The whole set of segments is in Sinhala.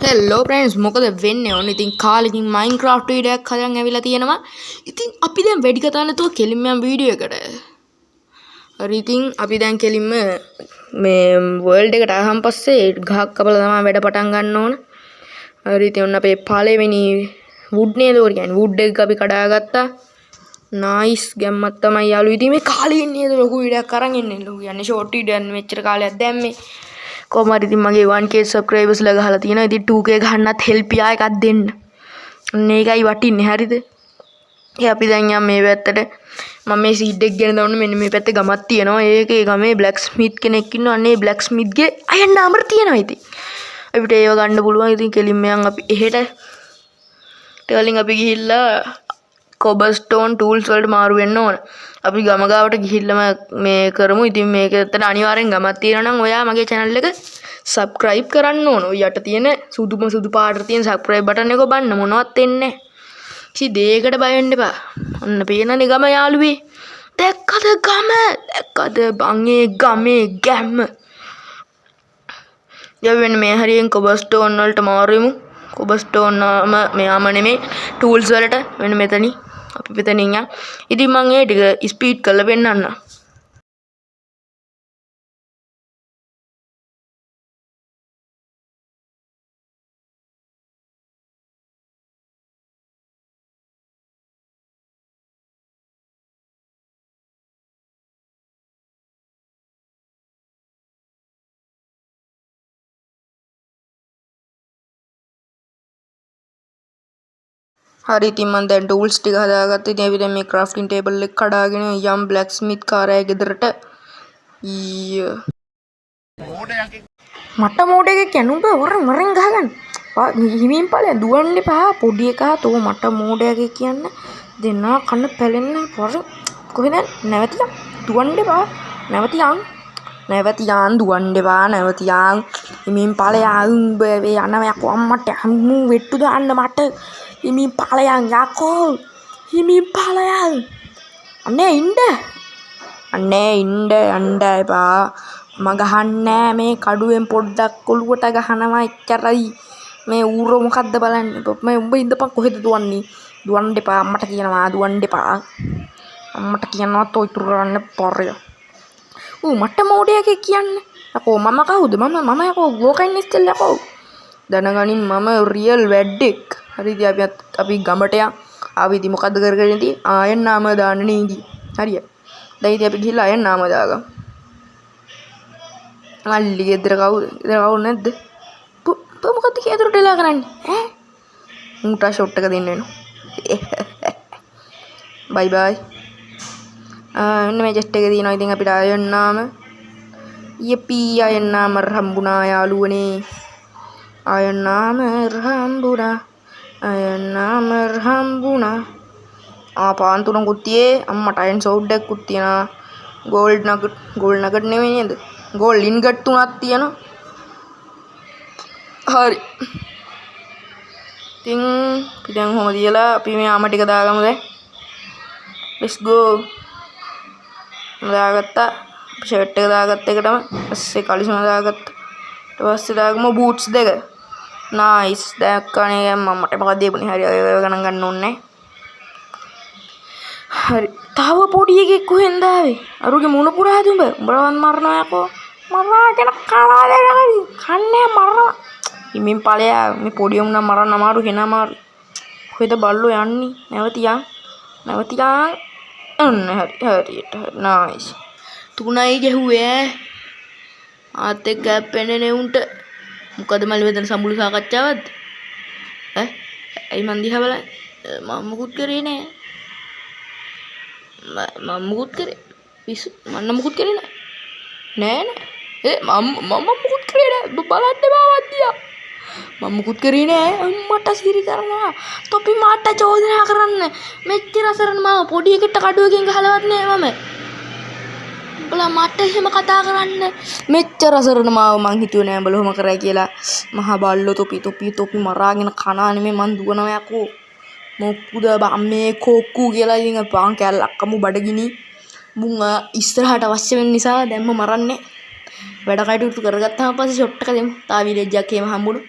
හෙල්ලෝ ප්‍රන්ස් මොකද වෙන්න ඕන ඉතින් කාලෙකින් මයින්ක්‍රාෆ්ට් වීඩියෝයක් හදන් ඇවිල්ලා තියෙනවා. ඉතින් අපි දැන් වැඩි කතා නැතුව කෙලින්ම යම් වීඩියෝ එකට. හරි ඉතින් අපි දැන් කෙලින්ම මේ වර්ල්ඩ් එකට ආවම පස්සේ ගහක් කපලා තමයි වැඩ පටන් ගන්න ඕන. හරි ඉතින් ඔන්න අපේ පළවෙනි වුඩ් නේද ඔය කියන්නේ වුඩ් එක අපි කඩාගත්තා. නයිස් ගැම්මක් තමයි යාළුවෝ. ඉතින් මේ කාලේ නේද ලොකු වීඩියෝයක් අරන් එන්නේ. ලොකු කියන්නේ ෂෝට් වීඩියෝ මෙච්චර කාලයක් දැම්මේ. කොහමද ඉතින් මගේ 1k සබ්ස්ක්‍රයිබර්ස්ලා ගහලා තියෙනවා. ඉතින් 2k ගහන්නත් හෙල්ප් එකක් දෙන්න. මේකයි වටින්නේ හරිද? ඒ අපි දැන් යම් මේ පැත්තට මම මේ සීඩ් එක ගෙන දාන්න මෙන්න මේ පැත්තේ ගමක් තියෙනවා. ඒකේ ගමේ බ්ලැක් ස්මිත් කෙනෙක් ඉන්නවා. අනේ බ්ලැක් ස්මිත්ගේ අයන් නම්බර් තියෙනවා ඉතින්. අපිට ඒව ගන්න පුළුවන්. ඉතින් කෙලින්ම යන් අපි එහෙට ටර්ලින් අපි ගිහිල්ලා කොබස්ටෝන් ටූල්ස් වලට මාරු වෙන්න ඕන. අපි ගම ගාවට ගිහිල්ලාම මේ කරමු. ඉතින් මේක ඇත්තට අනිවාර්යෙන් ගමක් තියෙනවා නම් ඔයා මගේ channel එක subscribe කරන්න ඕන. ඔය යට තියෙන සුදු පාටට තියෙන subscribe button එක ඔබන්න මොනවත් වෙන්නේ නැහැ. කිසි දෙයකට බය වෙන්න එපා. ඔන්න පේනනේ ගම යාළුවේ. දැක්කද ගම? දැක්කද බං ඒ ගමේ ගැම්ම? යවෙන්න මේ හරියෙන් කොබස්ටෝන් වලට මාරු වෙමු. කොබස්ටෝන් නම මෙයාම නෙමෙයි ටූල්ස් වලට මෙන්න මෙතනින් අපි මෙතනින් යන්. ඉතින් මම ඒ ටික ස්පීඩ් කරලා පෙන්නන්න. හරි ඉතින් මම දැන් ටූල්ස් ටික හදාගත්තා. ඉතින් අපි දැන් මේ ක්‍රාෆ්ටින් ටේබල් එක කඩාගෙන යම් බ්ලැක් ස්මිත් කාර්යය ගෙදරට මට මෝඩ එකක් කියන්නේ උඹ වරෙන් ගහගන්න. හිමින් ඵලයන් දුවන්න එපා පොඩි එකා තෝ මට මෝඩ එකක් කියන්න දෙන්නා කන්න පැලෙන්න වරෙන් කොහෙද නැවතිලා දුවන්න එපා නැවතියන් දුවන්න එපා නැවතියන් හිමින් ඵලයන් උඹ වේ යනවා යකෝ අම්මට හම්මු වෙට්ටු දාන්න මට හිමින් ඵලයන් යකෝ හිමින් ඵලයන් අනේ ඉන්න යන්න එපා මම ගහන්නේ මේ කඩුවෙන් පොඩ්ඩක් ඔලුවට ගහනවා එච්චරයි මේ ඌරෝ මොකද්ද බලන්න මේ උඹ ඉඳපන් කොහෙද දුවන්න එපා අම්මට කියනවා දුවන්න එපා අම්මට කියනවා තෝ ඉතුරු කරන්න පොරය මට මෝඩයක් කියන්නේ යකෝ මම කවුද මම යකෝ ගෝකයින් ඉස්සෙල් යකෝ දැනගනින් මම රියල් වැඩෙක් හරි ඉතින් අපි ගමට යන් ආවි ඉතින් මොකද්ද කරගෙන ඉතින් ආයෙත් නාම දාන්න නේදී හරිය දැන් ඉතින් අපි ගිහිල්ලා ආයෙත් නාම දාගමු අල්ලි ගෙදර කවුද නැද්ද මොකද්ද කේතුරට එලා කරන්නේ ඈ මුටා ෂොට් එක දෙන්න වෙනවා බයි බයි එන්න මේ ජෙට් එක තියෙනවා ඉතින් අපිට ආයෙන්නාම යපී ආයෙන්නාම රම්බුනා යාළුවනේ ආයෙන්නාම රම්බුනා පාන් තුනකුත් තියේ අම්මට අයන් සෝඩ් එකකුත් තියනවා ගෝල්ඩ් නගට් නෙවෙයි නේද ගෝල්ඩ් ඉන්ගට් තුනක් තියෙනවා හරි ඉතින් අපි දැන් කොහොම තියලා අපි මේ ආම ටික දාගමු දැන් let's go දාගත්තා ෂර්ට් එක දාගත්ත එකටම පස්සේ කලිසම දාගත්තා ඊට පස්සේ දාගමු බූට්ස් දෙක නයිස් දැක්කනේ මමට මොකද දෙපුණේ හරි ඔය ගණන් ගන්න ඕනේ හරි තව පොඩි එකෙක් කොහෙන්ද ආවේ අරුගේ මුණ පුරාද උඹලවත් මරනවා යකෝ මරාගෙන කනවා දෙන්න කන්නේ මරනවා ඉමින් ඵලයා මේ පොඩි උන් නම් මරන්න අමාරු වෙන අමාරු කොහෙද බල්ලෝ යන්නේ නැවතියන් ඔන්න හරියට නයිස් තුනයි ගැහුවේ ආත් එක්ක ගැප්පෙන්නේ නේ උන්ට මොකද මල් වෙදන සම්බුළු සාකච්ඡාවක්ද ඈ ඇයි මන් දිහා බලන්නේ මම මුකුත් කරේ නෑ මම මුකුත් කරේ පිස්සු මන්න මුකුත් කරේ නෑ මම මුකුත් කරේ නෑ බලන්න බෑ වදියා මම මුකුත් කරේ නෑ අම්මට සිරි කරනවා තොපි මාට චෝදනා කරන්න මෙච්චර අසරණ මාව පොඩි එකට කඩුවකින් ගහලවත් නෑ මම උඹලා මට එහෙම කතා කරන්න මෙච්චර අසරණ මාව මං හිතුවේ නෑ උඹලා ඔහොම කරයි කියලා මහා බල්ලෝ තොපි මරාගෙන කනවා නෙමෙයි මං දුවනවා යකෝ මොකුද බම්මේ කොක්කු කියලා ඉතින් පාන් කැල්ලක් අමු බඩගිනි මුං ඉස්සරහට අවශ්‍ය වෙන නිසා දැම්ම මරන්නේ වැඩ කටයුතු කරගත්තාම පස්සේ ෂොට් එක දෙමු තා විලේජ් එකේම හම්බුණා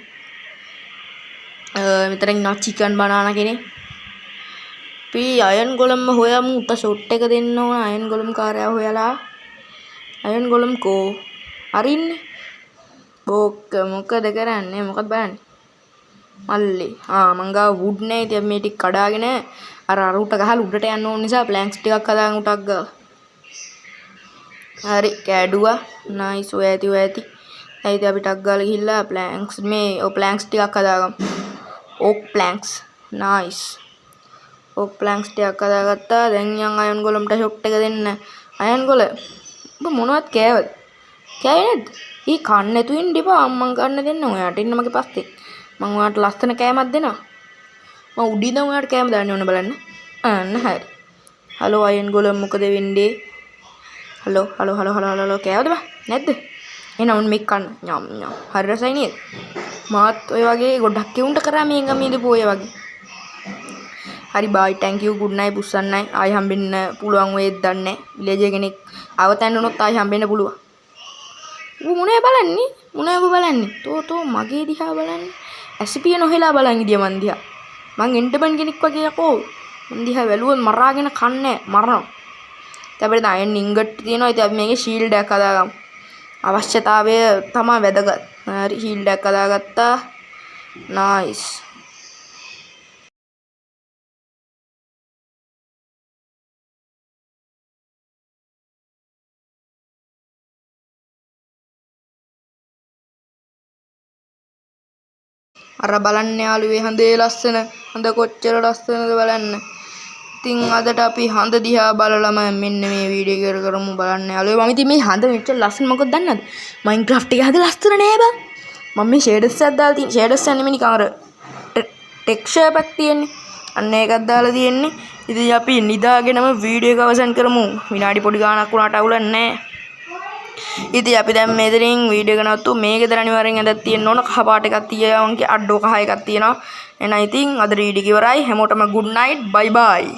මෙතන ඉන්නවා චිකන් බනානා කෙනෙක්. අපි අයන් ගොලම්ම හොයමු. උට ෂොට් එක දෙන්න ඕන අයන් ගොලම් කාර්යය හොයලා. අයන් ගොලම් කෝ අරින්නේ. බෝක්ක මොකද කරන්නේ? මොකක්ද බලන්නේ? මල්ලි මං ගාව වුඩ් නෑ. ඉතින් මේ ටික කඩාගෙන අර උට ගහලා උඩට යන්න ඕන නිසා ප්ලැන්ක්ස් ටිකක් හදාගෙන උටක් ගාව. හරි කැඩුවා. නයිස් ඔය ඇති. දැන් ඉතින් අපි ටක් ගාලා ගිහිල්ලා ප්ලැන්ක්ස් ප්ලැන්ක්ස් ටිකක් හදාගමු. ඕක් ප්ලැන්ක්ස් නයිස්. ඕක් ප්ලැන්ක්ස් ටිකක් හදාගත්තා. දැන් යන් අයන් ගොලම්ට ෂොට් එක දෙන්න. අයන් ගොල ඔබ මොනවද කෑවද? කෑවේ නැද්ද? ඊ කන්න නැතුව ඉන්න එපා. අම්මන් ගන්න දෙන්න ඔයාට ඉන්න මගේ පස්සේ. මං ඔයාට ලස්සන කෑමක් දෙනවා. මං උඩින් නම් ඔයාට කෑම දාන්න ඕන බලන්න. අන්න හරි. හලෝ අයන් ගොලම් මොකද වෙන්නේ? හලෝ කෑවද බා? නැද්ද? එහෙනම් ඔන්න මේක කන්න. යම් හරි රසයි නේද? මාත් ඔය වගේ ගොඩක් කෙවුන්ට කරා මේ ගමේ ඉඳපු ඔය වගේ. හරි බයි thank you good night පුස්සන්නයි. ආයි හම්බෙන්න පුළුවන් වේද දන්නේ නැහැ. විලේජ් කෙනෙක් අවතැන්න උනොත් ආයි හම්බෙන්න පුළුවන්. ඌ මොනේ බලන්නේ? මොනේ ඔබ බලන්නේ? තෝ මගේ දිහා බලන්නේ. ඇසිපිය නොහෙලා බලන් ඉදියා මන් දිහා. මං එන්ටර්බන් කෙනෙක් වගේ යකෝ. මන් දිහා වැළුවොත් මරාගෙන කන්නේ මරනවා. දැන් අපිට අයන් ඉංගට් තියෙනවා. ඉතින් අපි මේකේ ෂීල්ඩ් එකක් හදාගමු. අවශ්‍යතාවය තමයි වැදගත්. හරි ෂීල්ඩ් එකක් හදාගත්තා. නයිස්. අර බලන්න යාළුවේ හඳේ ලස්සන. හඳ කොච්චර ලස්සනද බලන්න. ඉතින් අදට අපි හඳ දිහා බලලම මෙන්න මේ වීඩියෝ එක කරමු බලන්න යාළුවෝ. මම ඉතින් මේ හඳ මෙච්චර ලස්සන මොකද දන්නවද? මයින්ක්‍රාෆ්ට් එකේ හඳ ලස්සන නෑ බං. මම මේ ෂේඩර්ස් එකක් දාලා තියෙන. ෂේඩර්ස් යන්නේ මේ නිකන් අර ටෙක්ස්චර් එකක් තියෙන්නේ. අන්න ඒකක් දාලා තියෙන්නේ. ඉතින් අපි නිදාගෙනම වීඩියෝ එක අවසන් කරමු. විනාඩි පොඩි ගාණක් වුණාට අවුලක් නෑ. ඉතින් අපි දැන් මෙතනින් වීඩියෝ එක නවත්තුමු. මේකේද අනිවාර්යෙන් ඇඳක් තියෙන්න ඕන. කහ පාට එකක් තියෙනවා. අඩෝ කහ එකක් තියෙනවා. එහෙනම් ඉතින් අද වීඩියෝ එක ඉවරයි. හැමෝටම good night. bye bye.